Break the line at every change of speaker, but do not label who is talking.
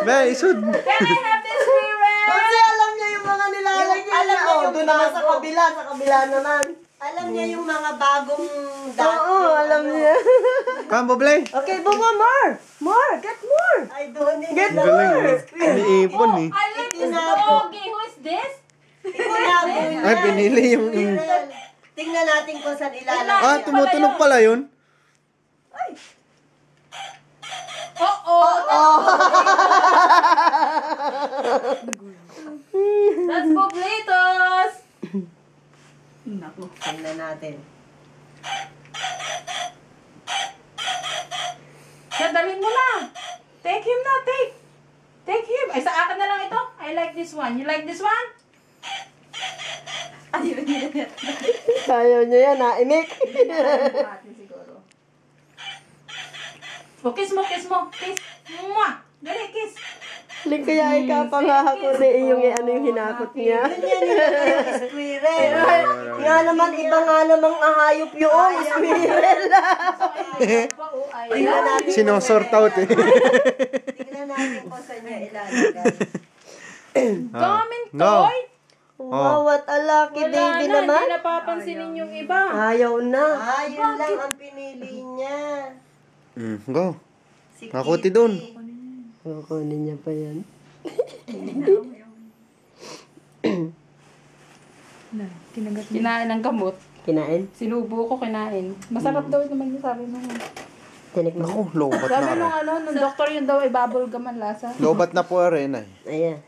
May, isod.
Can I have this spirit?
Kasi alam niya yung mga nilalagay niya.
Alam niya yung
doon naman sa
bago.
kabila naman.
Alam niya yung mga bagong dati.
Oo, alam niya.
Come, Boblay.
Okay, Bubo, more. More, get more.
Ay, doon din.
Get
Ang galing, eh. Iniipon, eh.
I like this doggy. Who is this?
Tinago niya.
Ay, pinili yung...
Tingnan natin kung saan ilalagay.
Ah, tumutunog pala yun.
Oh. That's Boblitos. Naku.
Tingnan natin.
Dalhin mo na. Take him na, take. Take him. Ay, sa akin na lang ito. I like this one. You like this one? Ayun niya.
Ayaw niya yan, naimik.
Siguro. O, kiss mo. Kiss. Mwah! Dali, kiss.
Ling kaya ikapangako na yung hinakot niya.
Yun yan, yung squirrel.
Nga naman, iba nga namang ahayop yung squirrel.
Tingnan natin.
Sinosort out, eh.
Tingnan natin kung saan niya ilalagay.
Daming
No.
toy.
Wow, what a lucky
Wala
baby
na,
naman.
hindi napapansinin yung iba.
Ayaw na.
Yun lang ang pinili niya.
Go.
Si
Nakuti
Kitty.
doon.
Kukunin niya pa yan.
Kinain ng gamot.
Kinain?
Sinubo ko, kinain. Masarap daw naman yung sabi mo.
Tinik mo.
Naku, lobat
Sabi
na
nung
rin.
nung doktor yun daw ay bubble gum ang lasa.
Lobat na po rin, eh.
Ayan.